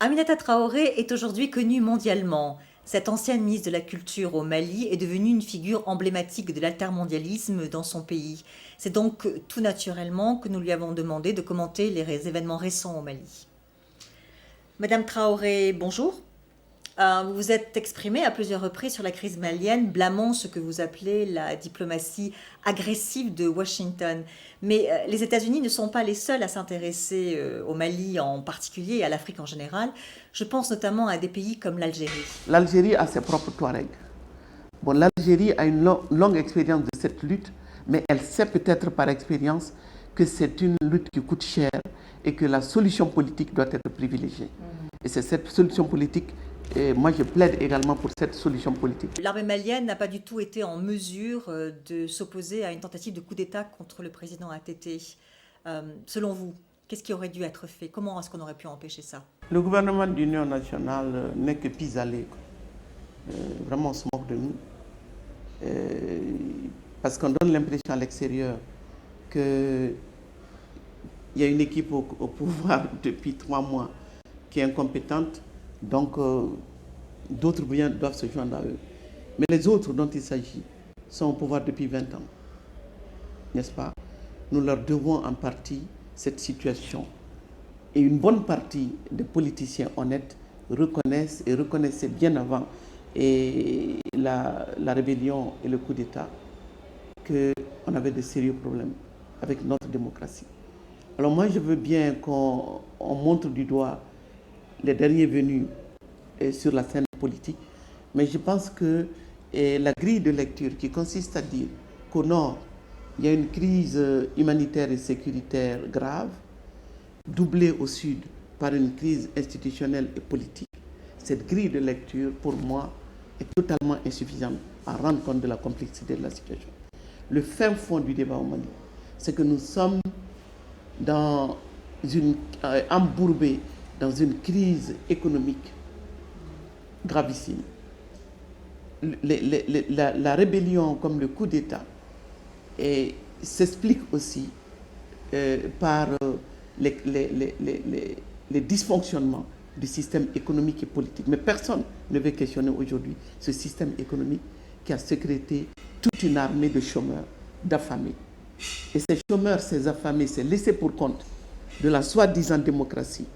Aminata Traoré est aujourd'hui connue mondialement. Cette ancienne ministre de la Culture au Mali est devenue une figure emblématique de l'altermondialisme dans son pays. C'est donc tout naturellement que nous lui avons demandé de commenter les événements récents au Mali. Madame Traoré, bonjour. Vous vous êtes exprimée à plusieurs reprises sur la crise malienne, blâmant ce que vous appelez la diplomatie agressive de Washington. Mais les États-Unis ne sont pas les seuls à s'intéresser au Mali en particulier et à l'Afrique en général. Je pense notamment à des pays comme l'Algérie. L'Algérie a ses propres Touaregs. Bon, l'Algérie a une longue expérience de cette lutte, mais elle sait peut-être par expérience que c'est une lutte qui coûte cher et que la solution politique doit être privilégiée. Et c'est cette solution politique, et moi je plaide également pour cette solution politique. L'armée malienne n'a pas du tout été en mesure de s'opposer à une tentative de coup d'État contre le président ATT. Selon vous, qu'est-ce qui aurait dû être fait? Comment est-ce qu'on aurait pu empêcher ça? Le gouvernement d'union nationale n'est que pis-aller. Vraiment, on se moque de nous. Parce qu'on donne l'impression à l'extérieur qu'il y a une équipe au pouvoir depuis 3 mois qui est incompétente, donc d'autres doivent se joindre à eux. Mais les autres dont il s'agit sont au pouvoir depuis 20 ans, n'est-ce pas? Nous leur devons en partie cette situation. Et une bonne partie des politiciens honnêtes reconnaissent et reconnaissaient bien avant la rébellion et le coup d'État qu'on avait de sérieux problèmes avec notre démocratie. Alors moi, je veux bien qu'on montre du doigt les derniers venus sur la scène politique, mais je pense que la grille de lecture qui consiste à dire qu'au nord, il y a une crise humanitaire et sécuritaire grave, doublée au sud par une crise institutionnelle et politique, cette grille de lecture, pour moi, est totalement insuffisante à rendre compte de la complexité de la situation. Le fin fond du débat au Mali, c'est que nous sommes embourbés dans une crise économique gravissime. La rébellion comme le coup d'État s'explique aussi par les dysfonctionnements du système économique et politique. Mais personne ne veut questionner aujourd'hui ce système économique qui a sécrété toute une armée de chômeurs, d'affamés. Et ces chômeurs, ces affamés, ces laissés pour compte de la soi-disant démocratie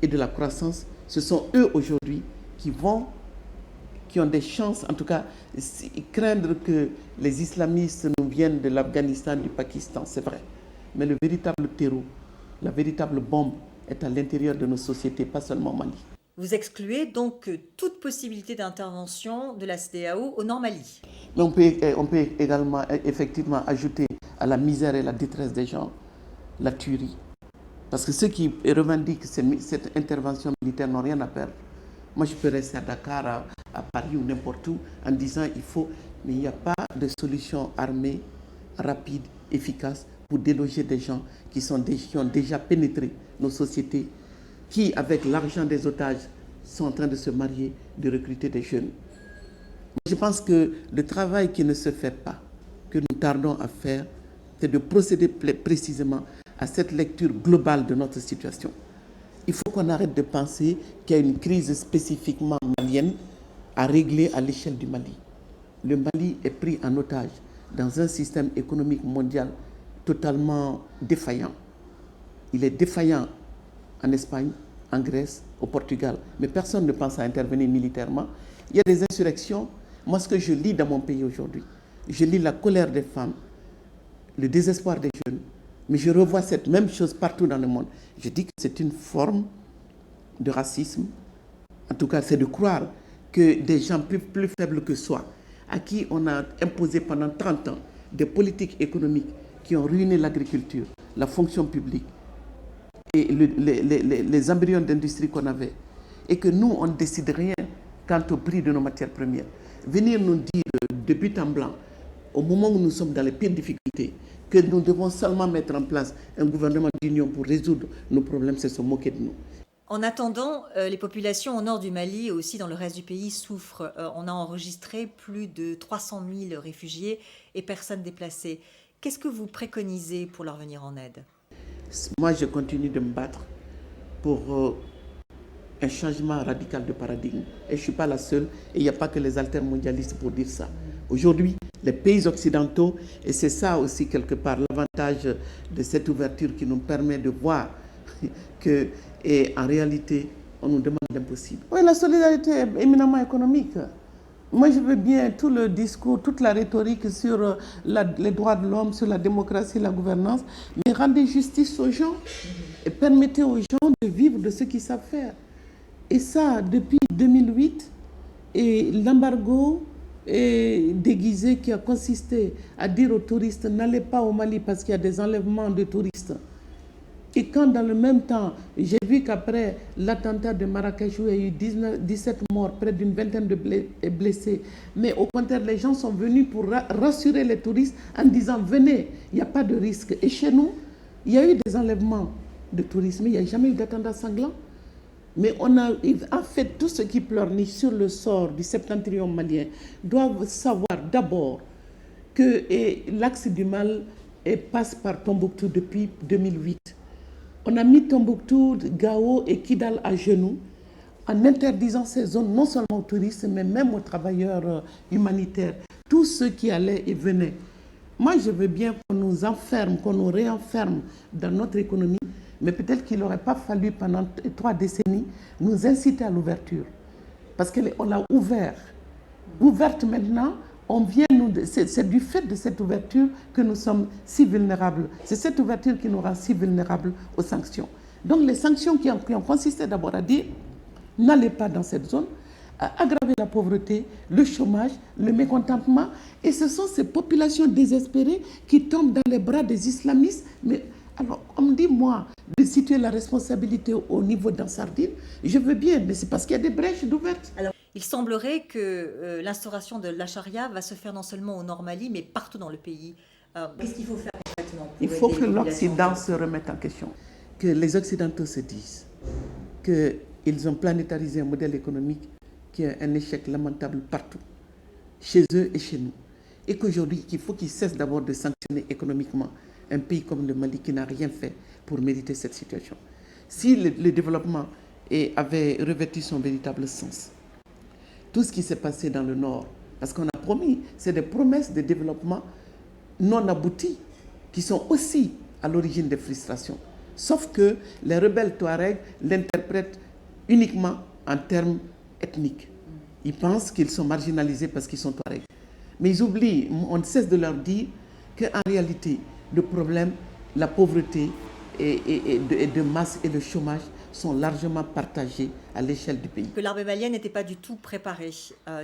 et de la croissance, ce sont eux aujourd'hui qui ont des chances, en tout cas, craindre que les islamistes nous viennent de l'Afghanistan, du Pakistan, c'est vrai. Mais le véritable terreau, la véritable bombe est à l'intérieur de nos sociétés, pas seulement au Mali. Vous excluez donc toute possibilité d'intervention de la CEDEAO au Nord Mali. Mais on peut également effectivement ajouter à la misère et la détresse des gens la tuerie. Parce que ceux qui revendiquent cette intervention militaire n'ont rien à perdre. Moi, je peux rester à Dakar, à Paris ou n'importe où en disant il faut, mais il n'y a pas de solution armée, rapide, efficace pour déloger des gens qui ont déjà pénétré nos sociétés, qui, avec l'argent des otages, sont en train de se marier, de recruter des jeunes. Je pense que le travail qui ne se fait pas, que nous tardons à faire, c'est de procéder précisément à cette lecture globale de notre situation. Il faut qu'on arrête de penser qu'il y a une crise spécifiquement malienne à régler à l'échelle du Mali. Le Mali est pris en otage dans un système économique mondial totalement défaillant. Il est défaillant en Espagne, en Grèce, au Portugal, mais personne ne pense à intervenir militairement. Il y a des insurrections. Moi, ce que je lis dans mon pays aujourd'hui, je lis la colère des femmes, le désespoir des jeunes, mais je revois cette même chose partout dans le monde. Je dis que c'est une forme de racisme. En tout cas, c'est de croire que des gens plus faibles que soi, à qui on a imposé pendant 30 ans des politiques économiques qui ont ruiné l'agriculture, la fonction publique et les embryons d'industrie qu'on avait, et que nous, on ne décide rien quant au prix de nos matières premières. Venir nous dire de but en blanc, au moment où nous sommes dans les pires difficultés, que nous devons seulement mettre en place un gouvernement d'union pour résoudre nos problèmes, c'est se moquer de nous. En attendant, les populations au nord du Mali et aussi dans le reste du pays souffrent. On a enregistré plus de 300 000 réfugiés et personnes déplacées. Qu'est-ce que vous préconisez pour leur venir en aide? Moi, je continue de me battre pour un changement radical de paradigme. Et je ne suis pas la seule, et il n'y a pas que les altermondialistes pour dire ça. Aujourd'hui, les pays occidentaux, et c'est ça aussi quelque part l'avantage de cette ouverture qui nous permet de voir que, et en réalité, on nous demande l'impossible. Oui, la solidarité est éminemment économique. Moi, je veux bien tout le discours, toute la rhétorique sur les droits de l'homme, sur la démocratie, la gouvernance, mais rendez justice aux gens et permettez aux gens de vivre de ce qu'ils savent faire. Et ça, depuis 2008, et l'embargo déguisé qui a consisté à dire aux touristes n'allez pas au Mali parce qu'il y a des enlèvements de touristes. Et quand dans le même temps, j'ai vu qu'après l'attentat de Marrakech, il y a eu 17 morts, près d'une vingtaine de blessés. Mais au contraire, les gens sont venus pour rassurer les touristes en disant venez, il n'y a pas de risque. Et chez nous, il y a eu des enlèvements de touristes, mais il n'y a jamais eu d'attentat sanglant. Mais on a, en fait, tous ceux qui pleurnichent sur le sort du septentrion malien doivent savoir d'abord que l'axe du mal passe par Tombouctou depuis 2008. On a mis Tombouctou, Gao et Kidal à genoux en interdisant ces zones non seulement aux touristes, mais même aux travailleurs humanitaires, tous ceux qui allaient et venaient. Moi, je veux bien qu'on nous enferme, qu'on nous réenferme dans notre économie, mais peut-être qu'il n'aurait pas fallu pendant 3 décennies nous inciter à l'ouverture. Parce qu'on l'a ouvert. Ouverte maintenant, c'est du fait de cette ouverture que nous sommes si vulnérables. C'est cette ouverture qui nous rend si vulnérables aux sanctions. Donc les sanctions qui ont consisté d'abord à dire n'allez pas dans cette zone, à aggraver la pauvreté, le chômage, le mécontentement. Et ce sont ces populations désespérées qui tombent dans les bras des islamistes. Mais alors, on me dit, moi, de situer la responsabilité au niveau d'Ansardine, je veux bien, mais c'est parce qu'il y a des brèches d'ouvertes. Il semblerait que l'instauration de la charia va se faire non seulement au Nord Mali, mais partout dans le pays. Qu'est-ce qu'il faut faire concrètement pour Il faut aider que les populations l'Occident se remette en question. Que les Occidentaux se disent qu'ils ont planétarisé un modèle économique qui est un échec lamentable partout, chez eux et chez nous. Et qu'aujourd'hui, il faut qu'ils cessent d'abord de sanctionner économiquement un pays comme le Mali qui n'a rien fait pour mériter cette situation. Si le développement avait revêtu son véritable sens, tout ce qui s'est passé dans le Nord, parce qu'on a promis, c'est des promesses de développement non abouties qui sont aussi à l'origine des frustrations. Sauf que les rebelles Touaregs l'interprètent uniquement en termes ethniques. Ils pensent qu'ils sont marginalisés parce qu'ils sont Touaregs. Mais ils oublient, on ne cesse de leur dire qu'en réalité, le problème, la pauvreté et de masse et le chômage sont largement partagés à l'échelle du pays. Que l'armée malienne n'était pas du tout préparée,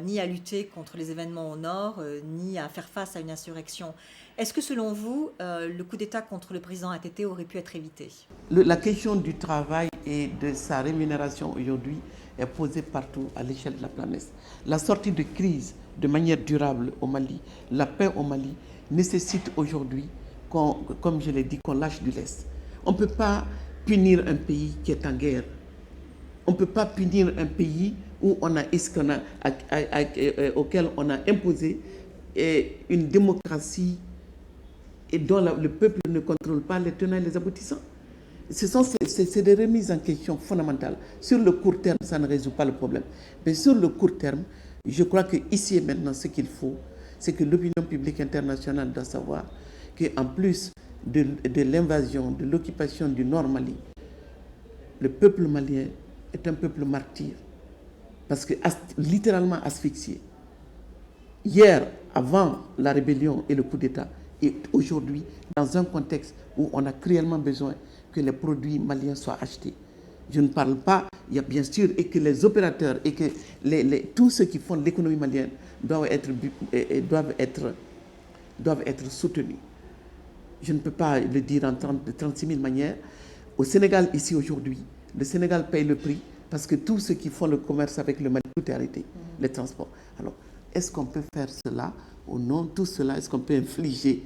ni à lutter contre les événements au nord, ni à faire face à une insurrection. Est-ce que selon vous, le coup d'État contre le président ATT aurait pu être évité? La question du travail et de sa rémunération aujourd'hui est posée partout à l'échelle de la planète. La sortie de crise de manière durable au Mali, la paix au Mali, nécessite aujourd'hui, comme je l'ai dit, qu'on lâche du lest. On ne peut pas punir un pays qui est en guerre. On ne peut pas punir un pays où auquel on a imposé une démocratie et dont le peuple ne contrôle pas les tenants et les aboutissants. C'est des remises en question fondamentales. Sur le court terme, ça ne résout pas le problème. Mais sur le court terme, je crois qu'ici et maintenant, ce qu'il faut, c'est que l'opinion publique internationale doit savoir qu'en plus de l'invasion, de l'occupation du Nord Mali, le peuple malien est un peuple martyr, parce que littéralement asphyxié. Hier, avant la rébellion et le coup d'État, et aujourd'hui, dans un contexte où on a cruellement besoin que les produits maliens soient achetés. Je ne parle pas, il y a bien sûr, et que les opérateurs et que tous ceux qui font l'économie malienne doivent être soutenus. Je ne peux pas le dire en 36 000 manières. Au Sénégal, ici aujourd'hui, le Sénégal paye le prix parce que tous ceux qui font le commerce avec le Mali, tout est arrêté, les transports. Alors, est-ce qu'on peut faire cela au nom de tout cela? Est-ce qu'on peut infliger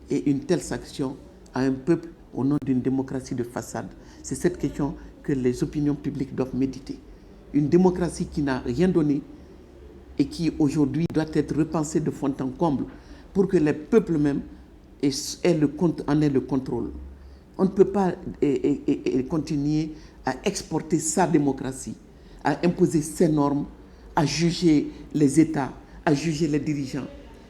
une telle sanction à un peuple au nom d'une démocratie de façade? C'est cette question que les opinions publiques doivent méditer. Une démocratie qui n'a rien donné et qui aujourd'hui doit être repensée de fond en comble pour que les peuples même en aient le contrôle. On ne peut pas continuer à exporter sa démocratie à imposer ses normes, à juger les États, à juger les dirigeants.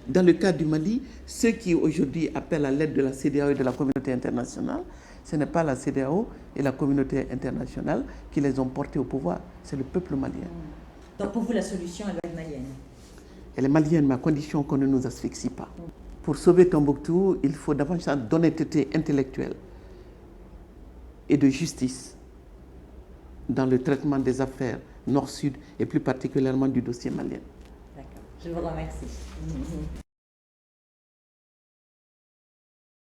Dans le cas du Mali, ceux qui aujourd'hui appellent à l'aide de la CEDEAO et de la communauté internationale, ce n'est pas la CEDEAO et la communauté internationale qui les ont portés au pouvoir, c'est le peuple malien. Donc pour vous, la solution, elle doit être malienne? Elle est malienne, mais à condition qu'on ne nous asphyxie pas. Pour sauver Tombouctou, il faut davantage d'honnêteté intellectuelle et de justice dans le traitement des affaires nord-sud et plus particulièrement du dossier malien. D'accord, je vous remercie.